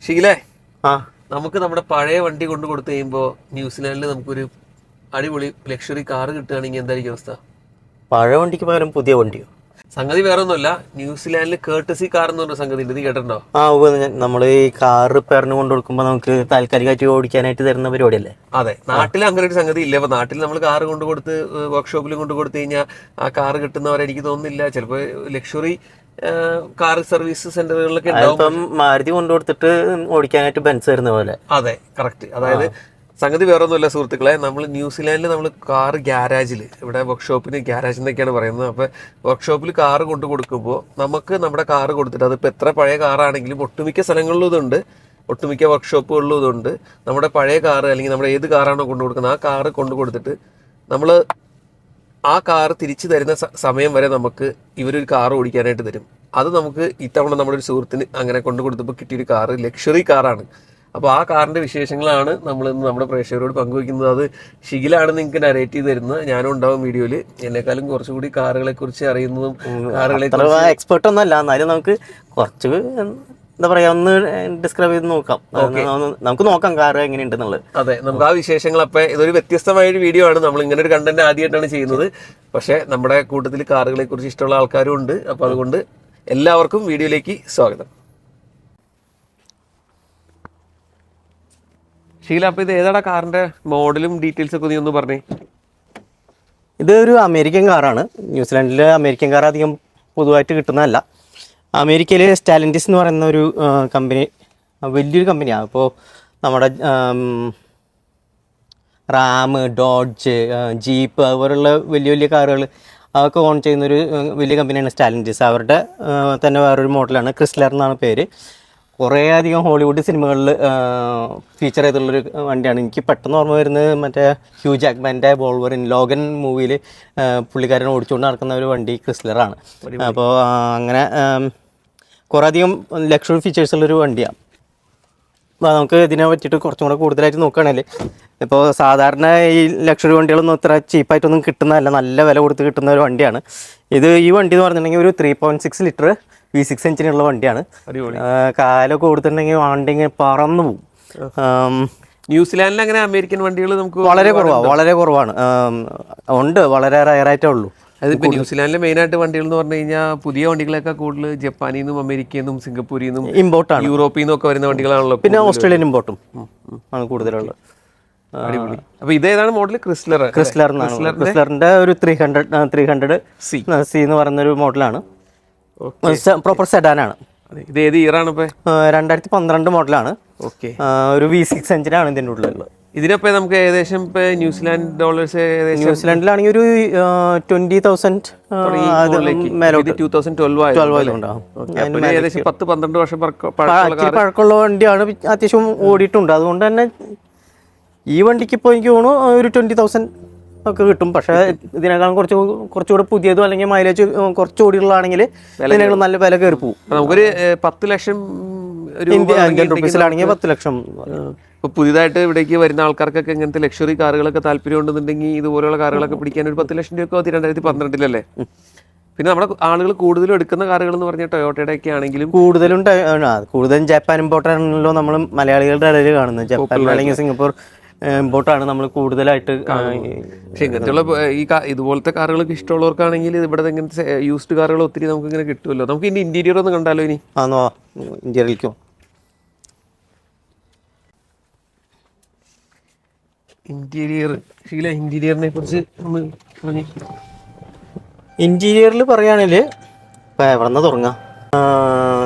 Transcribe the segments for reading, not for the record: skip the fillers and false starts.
ഷീലേ, നമുക്ക് നമ്മുടെ പഴയ വണ്ടി കൊണ്ട് കൊടുത്തു കഴിയുമ്പോൾ ന്യൂസിലാൻഡിൽ നമുക്കൊരു അടിപൊളി ലക്ഷറി കാറ് കിട്ടുകയാണെങ്കിൽ എന്തായിരിക്കും അവസ്ഥ? പഴയ വണ്ടിക്ക് പകരം പുതിയ വണ്ടിയോ? സംഗതി വേറെ ഒന്നുമല്ല, ന്യൂസിലാൻഡിൽ കേർട്ടസി കാർ എന്ന് പറഞ്ഞ സംഗതി ഉണ്ട്. നീ കേട്ടിട്ടുണ്ടോ? നമ്മൾ ഈ കാർ റിപ്പയറിന് കൊണ്ട് കൊടുക്കുമ്പോൾ നമുക്ക് താൽക്കാലികമായിട്ട് ഓടിക്കാനായിട്ട് തരുന്ന പരിപാടിയല്ലേ? അതെ, നാട്ടിൽ അങ്ങനെ ഒരു സംഗതി ഇല്ല. അപ്പൊ നാട്ടിൽ നമ്മൾ കാർ കൊണ്ട് കൊടുത്ത് വർക്ക്ഷോപ്പിലും കൊണ്ട് കൊടുത്തു കഴിഞ്ഞാൽ ആ കാർ കിട്ടുന്നവരെ എനിക്ക് തോന്നുന്നില്ല. ചിലപ്പോൾ ലക്ഷറി കാർ സർവീസ് സെന്ററുകളിലൊക്കെ ഇപ്പം മാരുതി കൊണ്ടു കൊടുത്തിട്ട് ഓടിക്കാനായിട്ട് ബെൻസ് തരുന്ന പോലെ. അതെ, കറക്റ്റ്. അതായത് സംഗതി വേറെ ഒന്നുമില്ല സുഹൃത്തുക്കളെ, നമ്മൾ ന്യൂസിലാൻഡിൽ നമ്മൾ കാർ ഗ്യാരാജിൽ, ഇവിടെ വർക്ക്ഷോപ്പിന് ഗ്യാരാജ് എന്നൊക്കെയാണ് പറയുന്നത്. അപ്പോൾ വർക്ക്ഷോപ്പിൽ കാർ കൊണ്ട് കൊടുക്കുമ്പോൾ നമുക്ക് നമ്മുടെ കാർ കൊടുത്തിട്ട്, അതിപ്പോൾ എത്ര പഴയ കാറാണെങ്കിലും ഒട്ടുമിക്ക സ്ഥലങ്ങളിലും ഇതുണ്ട്, ഒട്ടുമിക്ക വർക്ക്ഷോപ്പുകളിലും ഇതുണ്ട്. നമ്മുടെ പഴയ കാർ അല്ലെങ്കിൽ നമ്മുടെ ഏത് കാറാണോ കൊണ്ടു കൊടുക്കുന്നത് ആ കാറ് കൊണ്ടു കൊടുത്തിട്ട് നമ്മൾ ആ കാർ തിരിച്ചു തരുന്ന സമയം വരെ നമുക്ക് ഇവരൊരു കാർ ഓടിക്കാനായിട്ട് തരും. അത് നമുക്ക് ഇത്തവണ നമ്മുടെ ഒരു സുഹൃത്തിന് അങ്ങനെ കൊണ്ടു കൊടുത്തപ്പോൾ കിട്ടിയൊരു കാറ് ലക്ഷറി കാറാണ്. അപ്പോൾ ആ കാറിന്റെ വിശേഷങ്ങളാണ് നമ്മൾ ഇന്ന് നമ്മുടെ പ്രേക്ഷകരോട് പങ്കുവയ്ക്കുന്നത്. അത് ഷിഗിലാണ് നിങ്ങൾക്ക് നരേറ്റ് ചെയ്ത് തരുന്നത്. ഞാനും ഉണ്ടാവും വീഡിയോയിൽ. എന്നെക്കാളും കുറച്ചുകൂടി കാറുകളെ കുറിച്ച് അറിയുന്നതും കാറുകളെ എക്സ്പെർട്ട് ഒന്നല്ല, എന്നാലും നമുക്ക് കുറച്ച് എന്താ പറയാ ഒന്ന് ഡിസ്ക്രൈബ് ചെയ്ത് നോക്കാം. നമുക്ക് നോക്കാം കാർ എങ്ങനെയുണ്ടെന്നുള്ളത്. അതെ, നമുക്ക് ആ വിശേഷങ്ങൾ. അപ്പം ഇതൊരു വ്യത്യസ്തമായ ഒരു വീഡിയോ ആണ്. നമ്മൾ ഇങ്ങനെ ഒരു കണ്ടന്റ് ആദ്യമായിട്ടാണ് ചെയ്യുന്നത്. പക്ഷേ നമ്മുടെ കൂട്ടത്തിൽ കാറുകളെ കുറിച്ച് ഇഷ്ടമുള്ള ആൾക്കാരും ഉണ്ട്. അപ്പോൾ അതുകൊണ്ട് എല്ലാവർക്കും വീഡിയോയിലേക്ക് സ്വാഗതം. ഷീല, അപ്പൊ ഇത് ഏതാടാ കാറിന്റെ മോഡലും ഡീറ്റെയിൽസ് ഒക്കെ നീ ഒന്ന് പറഞ്ഞേ. ഇതൊരു അമേരിക്കൻ കാറാണ്. ന്യൂസിലാൻഡിലെ അമേരിക്കൻ കാർ അധികം പൊതുവായിട്ട് കിട്ടുന്നതല്ല. അമേരിക്കയിൽ സ്റ്റാലൻറ്റിസ് എന്ന് പറയുന്ന ഒരു കമ്പനി, വലിയൊരു കമ്പനിയാണ്. അപ്പോൾ നമ്മുടെ റാം, ഡോഡ്ജ്, ജീപ്പ് അതുപോലുള്ള വലിയ വലിയ കാറുകൾ അതൊക്കെ ഓൺ ചെയ്യുന്നൊരു വലിയ കമ്പനിയാണ് സ്റ്റാലൻറ്റിസ്. അവരുടെ തന്നെ വേറൊരു മോഡലാണ് ക്രിസ്ലർ എന്നാണ് പേര്. കുറേ അധികം ഹോളിവുഡ് സിനിമകളിൽ ഫീച്ചർ ചെയ്തിട്ടുള്ളൊരു വണ്ടിയാണ്. എനിക്ക് പെട്ടെന്ന് ഓർമ്മ വരുന്നത് മറ്റേ ഹ്യൂ ജാക്ക്മാൻ്റെ വോൾവറിൻ ലോഗൻ മൂവിയിൽ പുള്ളിക്കാരൻ ഓടിച്ചുകൊണ്ട് നടക്കുന്ന ഒരു വണ്ടി ക്രിസ്ലറാണ്. അപ്പോൾ അങ്ങനെ കുറേ അധികം ലക്ഷറി ഫീച്ചേഴ്സുള്ളൊരു വണ്ടിയാണ്. അപ്പോൾ നമുക്ക് ഇതിനെ പറ്റിയിട്ട് കുറച്ചും കൂടെ കൂടുതലായിട്ട് നോക്കുകയാണെങ്കിൽ, ഇപ്പോൾ സാധാരണ ഈ ലക്ഷറി വണ്ടികളൊന്നും ഇത്ര ചീപ്പായിട്ടൊന്നും കിട്ടുന്നതല്ല, നല്ല വില കൊടുത്ത് കിട്ടുന്ന ഒരു വണ്ടിയാണ് ഇത്. ഈ വണ്ടി എന്ന് പറഞ്ഞിട്ടുണ്ടെങ്കിൽ ഒരു 3.6 ലിറ്റർ V6 എഞ്ചിനുള്ള വണ്ടിയാണ്. കാലൊക്കെ കൊടുത്തിട്ടുണ്ടെങ്കിൽ വണ്ടി ഇങ്ങനെ പറന്നു പോകും. ന്യൂസിലാൻഡിൽ അങ്ങനെ അമേരിക്കൻ വണ്ടികൾ നമുക്ക് വളരെ കുറവാണ്. ഉണ്ട്, വളരെ റയറായിട്ടേ ഉള്ളൂ. അതിപ്പോൾ ന്യൂസിലാൻഡിലെ മെയിനായിട്ട് വണ്ടികൾ എന്ന് പറഞ്ഞു കഴിഞ്ഞാൽ പുതിയ വണ്ടികളൊക്കെ കൂടുതൽ ജപ്പാനിൽ നിന്നും അമേരിക്കയിൽ നിന്നും സിംഗപ്പൂരിൽ നിന്നും ഇമ്പോർട്ടാണ്, യൂറോപ്പിൽ നിന്നും ഒക്കെ വരുന്ന വണ്ടികളാണല്ലോ. പിന്നെ ഓസ്ട്രേലിയൻ ഇമ്പോർട്ടും ആണ് കൂടുതലുള്ളത്. അപ്പൊ ഇതേതാണ് മോഡൽ? ക്രിസ്ലറിന്റെ ഒരു 300 C എന്ന് പറയുന്നൊരു മോഡലാണ്. പ്രോപ്പർ സെഡാനാണ്. ഇത് ഏത് ഇയറാണ്? ഇപ്പൊ 2012 മോഡലാണ്. ഒരു V6 എഞ്ചിനാണ് ഇതിൻ്റെ ഉള്ളിലുള്ളത്. ഇതിനപ്പോ നമുക്ക് ഏകദേശം ഇപ്പൊ ന്യൂസിലാൻഡ് ഡോളേഴ്സ് ന്യൂസിലാൻഡിലാണെങ്കിൽ ഒരു 20,000 ഏകദേശം 10-12 വർഷം പഴക്കമുള്ള വണ്ടിയാണ്. അത്യാവശ്യം ഓടിയിട്ടുണ്ട്. അതുകൊണ്ട് തന്നെ ഈ വണ്ടിക്ക് ഇപ്പോൾ എനിക്ക് തോന്നുന്നു ഒരു 20,000 ഒക്കെ കിട്ടും. പക്ഷേ ഇതിനേക്കാളും കുറച്ചുകൂടെ പുതിയതും അല്ലെങ്കിൽ മൈലേജ് കുറച്ച് ഓടിയുള്ളതാണെങ്കിൽ ഇതിനേക്കാൾ നല്ല വില കയറി പോകും. നമുക്കൊരു 10 ലക്ഷം ഇന്ത്യൻ റുപ്പീസിലാണെങ്കിൽ 10 ലക്ഷം. ഇപ്പൊ പുതിയതായിട്ട് ഇവിടേക്ക് വരുന്ന ആൾക്കാർക്കൊക്കെ ഇങ്ങനത്തെ ലക്ഷറി കാറുകളൊക്കെ താല്പര്യം ഉണ്ടെന്നുണ്ടെങ്കിൽ ഇതുപോലെയുള്ള കാറുകളൊക്കെ പിടിക്കാൻ ഒരു 10 ലക്ഷം രൂപ 2012 പിന്നെ നമ്മുടെ ആളുകൾ കൂടുതലും എടുക്കുന്ന കാറുകൾ എന്ന് പറഞ്ഞാൽ ടൊയോട്ടയുടെ ഒക്കെ ആണെങ്കിലും കൂടുതലും ജപ്പാൻ ഇമ്പോർട്ടാണല്ലോ നമ്മൾ മലയാളികളുടെ ഇടയിൽ കാണുന്നത്. ജപ്പാൻ അല്ലെങ്കിൽ സിംഗപ്പൂർ ഇമ്പോർട്ടാണ് നമ്മൾ കൂടുതലായിട്ട്. പക്ഷെ ഇങ്ങനത്തെയുള്ള ഈ ഇതുപോലത്തെ കാറുകളൊക്കെ ഇഷ്ടമുള്ളവർക്കാണെങ്കിൽ ഇവിടെ ഇങ്ങനത്തെ യൂസ്ഡ് കാറുകൾ ഒത്തിരി നമുക്ക് ഇങ്ങനെ കിട്ടുമല്ലോ. നമുക്ക് ഇനി ഇന്റീരിയർ ഒന്ന് കണ്ടാലോ? ഇനി ഇന്റീരിയറിലേക്കോ? ഇന്റീരിയറിനെ കുറിച്ച് ഇന്റീരിയറിൽ പറയുകയാണെങ്കിൽ ഇപ്പം എവിടെ നിന്ന് തുടങ്ങാം?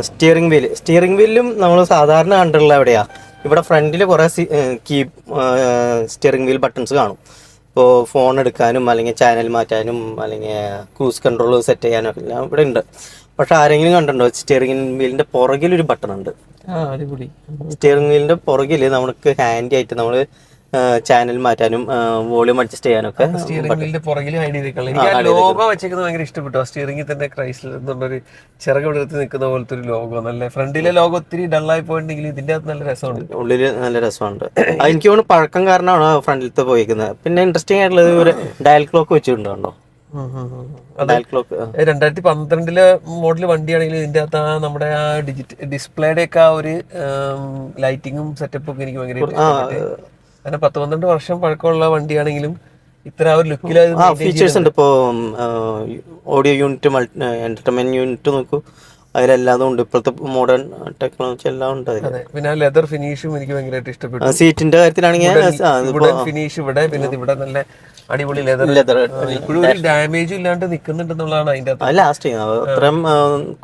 സ്റ്റിയറിംഗ് വീലും നമ്മൾ സാധാരണ കണ്ടുള്ള എവിടെയാ? ഇവിടെ ഫ്രണ്ടിൽ കുറേ സ്റ്റിയറിംഗ് വീൽ ബട്ടൺസ് കാണും. ഇപ്പോൾ ഫോൺ എടുക്കാനും അല്ലെങ്കിൽ ചാനൽ മാറ്റാനും അല്ലെങ്കിൽ ക്രൂസ് കൺട്രോൾ സെറ്റ് ചെയ്യാനും എല്ലാം ഇവിടെ ഉണ്ട്. പക്ഷെ ആരെങ്കിലും കണ്ടിട്ടുണ്ടോ സ്റ്റിയറിംഗ് വീലിൻ്റെ പുറകിലൊരു ബട്ടൺ ഉണ്ട്? സ്റ്റിയറിംഗ് വീലിൻ്റെ പുറകിൽ നമുക്ക് ഹാൻഡി ആയിട്ട് നമ്മൾ ചാനൽ മാറ്റാനും വോളിയം അഡ്ജസ്റ്റ് ചെയ്യാനൊക്കെ. ലോഗോ വെച്ചേക്കുന്നത് ഭയങ്കര ഇഷ്ടപ്പെട്ടു. സ്റ്റിയറിംഗിൽ തന്നെ ക്രൈസ്ലർ എന്നുള്ളൊരു ചിറക് വിടർത്തി നിൽക്കുന്ന പോലത്തെ ഒരു ലോഗോ. നല്ല ഫ്രണ്ടിലെ ലോഗോ ഒത്തിരി ഡള്ളായി പോയിട്ടുണ്ടെങ്കിൽ ഇതിന്റെ അകത്ത് നല്ല രസമുണ്ട്, ഉള്ളില് നല്ല രസമുണ്ട്. എനിക്ക് തോന്നുന്നു പഴക്കം കാരണമാണ് ഫ്രണ്ടിലത്തെ പോയിരിക്കുന്നത്. പിന്നെ ഇൻട്രസ്റ്റിംഗ് ആയിട്ടുള്ളത് ഒരു ഡയൽ ക്ലോക്ക് വെച്ചിട്ടുണ്ടോ? Dial clock. 2012 മോഡൽ വണ്ടിയാണെങ്കിൽ ഇതിന്റെ അകത്ത് നമ്മുടെ ആ ഡിസ്പ്ലേയുടെ ഒക്കെ ആ ഒരു ലൈറ്റിങ്ങും സെറ്റപ്പും ഒക്കെ എനിക്ക് ഭയങ്കര അങ്ങനെ 10-12 വർഷം പഴക്കമുള്ള വണ്ടിയാണെങ്കിലും ഇത്ര ആ ഒരു ലുക്കിൽ ഫീച്ചേഴ്സ് ഉണ്ട്. ഇപ്പോൾ ഓഡിയോ യൂണിറ്റ്, എന്റർടൈൻമെന്റ് യൂണിറ്റ് നോക്കൂ, അതിലെല്ലാതും ഉണ്ട്. ഇപ്പോഴത്തെ മോഡേൺ ടെക്നോളജി എല്ലാം ഉണ്ട് അതിൽ. പിന്നെ ആ ലെതർ ഫിനിഷും എനിക്ക് ഭയങ്കരമായിട്ട് ഇഷ്ടപ്പെട്ടു. സീറ്റിന്റെ കാര്യത്തിലാണെങ്കിൽ ഫിനിഷ് ഇവിടെ, പിന്നെ ഇവിടെ നല്ല അടിപൊളി ലെതർ, ഇപ്പോഴും ഒരു ഡാമേജും ഇല്ലാണ്ട് നിൽക്കുന്നുണ്ടെന്നുള്ളതാണ് അതിന്റെ ലാസ്റ്റ് അത്രയും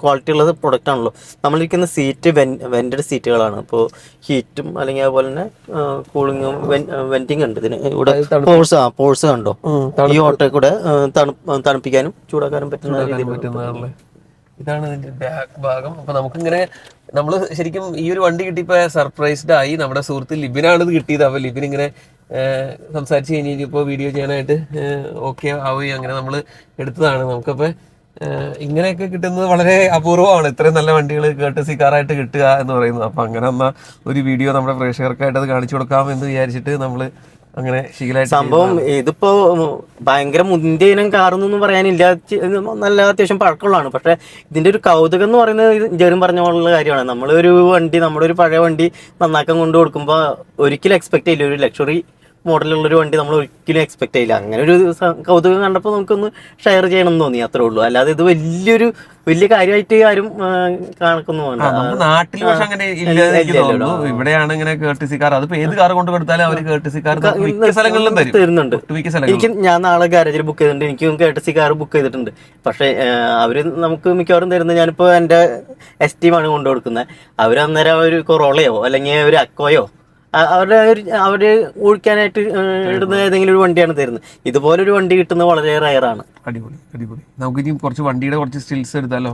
ക്വാളിറ്റി ഉള്ളത് പ്രൊഡക്റ്റ് ആണല്ലോ. നമ്മളിരിക്കുന്ന സീറ്റ് വെന്റഡ് സീറ്റുകളാണ്. ഇപ്പോൾ ഹീറ്റും അല്ലെങ്കിൽ അതുപോലെ തന്നെ കൂളിങ്ങും വെന്റിങ് ഉണ്ട് ഇതിന്. ഇവിടെ പോഴ്സ് കണ്ടോ, ഈ ഓട്ടോ കൂടെ തണുപ്പിക്കാനും ചൂടാക്കാനും പറ്റുന്ന രീതിയിൽ. ഇതാണ് ഇതിന്റെ ബാക്ക് ഭാഗം. അപ്പൊ നമുക്കിങ്ങനെ നമ്മള് ശരിക്കും ഈ ഒരു വണ്ടി കിട്ടിയപ്പോ സർപ്രൈസ്ഡ് ആയി. നമ്മുടെ സുഹൃത്ത് ലിബിനാണ് ഇത് കിട്ടിയത്. അപ്പൊ ലിബിൻ ഇങ്ങനെ സംസാരിച്ച് കഴിഞ്ഞപ്പോൾ വീഡിയോ ചെയ്യാനായിട്ട് ഓക്കെ ആവുകയും അങ്ങനെ നമ്മൾ എടുത്തതാണ്. നമുക്കപ്പോൾ ഇങ്ങനെയൊക്കെ കിട്ടുന്നത് വളരെ അപൂർവമാണ്, ഇത്രയും നല്ല വണ്ടികൾ കേട്ടസി കാറായിട്ട് കിട്ടുക എന്ന് പറയുന്നത്. അപ്പം അങ്ങനെ എന്നാൽ ഒരു വീഡിയോ നമ്മുടെ പ്രേക്ഷകർക്കായിട്ട് അത് കാണിച്ചു കൊടുക്കാമെന്ന് വിചാരിച്ചിട്ട് നമ്മൾ അങ്ങനെ ശീലമായിട്ട് സംഭവം. ഇതിപ്പോ ഭയങ്കര മുന്തിയ ഇനം കാറൊന്നും പറയാനില്ല, നല്ല അത്യാവശ്യം പഴക്കമുള്ളതാണ്. പക്ഷെ ഇതിന്റെ ഒരു കൗതുകം എന്ന് പറയുന്നത് ജെറും പറഞ്ഞ പോലുള്ള കാര്യമാണ്. നമ്മളൊരു വണ്ടി, നമ്മുടെ ഒരു പഴയ വണ്ടി നന്നാക്കാൻ കൊണ്ടു കൊടുക്കുമ്പോൾ ഒരിക്കലും എക്സ്പെക്ട് ചെയ്യില്ല ഒരു ലക്ഷറി മോഡലുള്ളൊരു വണ്ടി നമ്മൾ ഒരിക്കലും എക്സ്പെക്ട് ചെയ്യില്ല. അങ്ങനെ ഒരു കൗതുകം കണ്ടപ്പോൾ നമുക്കൊന്ന് ഷെയർ ചെയ്യണം എന്ന് തോന്നി, അത്രേ ഉള്ളൂ. അല്ലാതെ ഇത് വലിയ കാര്യമായിട്ട് ആരും കണക്കൊന്നും നാട്ടിൽ പക്ഷെ അങ്ങനെ ഇവിടെയാണ് ഇങ്ങനെ കേർട്ടിസി കാർ. അതിപ്പോ ഏത് കാർ കൊണ്ട് കൊടുത്താലും അവർ കേർട്ടിസി കാർ സ്ഥലങ്ങളിലും തരുന്നുണ്ട്. എനിക്ക് ഞാൻ നാളെ ഗാരേജിൽ ബുക്ക് ചെയ്തിട്ടുണ്ട്, എനിക്കും കേർട്ടിസി കാർ ബുക്ക് ചെയ്തിട്ടുണ്ട്. പക്ഷെ അവര് നമുക്ക് മിക്കവാറും തരുന്നത്, ഞാനിപ്പോ എന്റെ എസ്റ്റീമാണ് കൊണ്ടു കൊടുക്കുന്നത്, അവര് അന്നേരം ഒരു കൊറോളയോ അല്ലെങ്കിൽ ഒരു അക്കോയോ അവര് ഓടിക്കാനായിട്ട് ഇടുന്ന ഏതെങ്കിലും ഒരു വണ്ടിയാണ് തരുന്നത്. ഇതുപോലൊരു വണ്ടി കിട്ടുന്നത് വളരെ റയറാണ്. അടിപൊളി. നമുക്ക് ഇനി കുറച്ച് വണ്ടിയുടെ കുറച്ച് സ്റ്റിൽസ് എടുത്താലോ?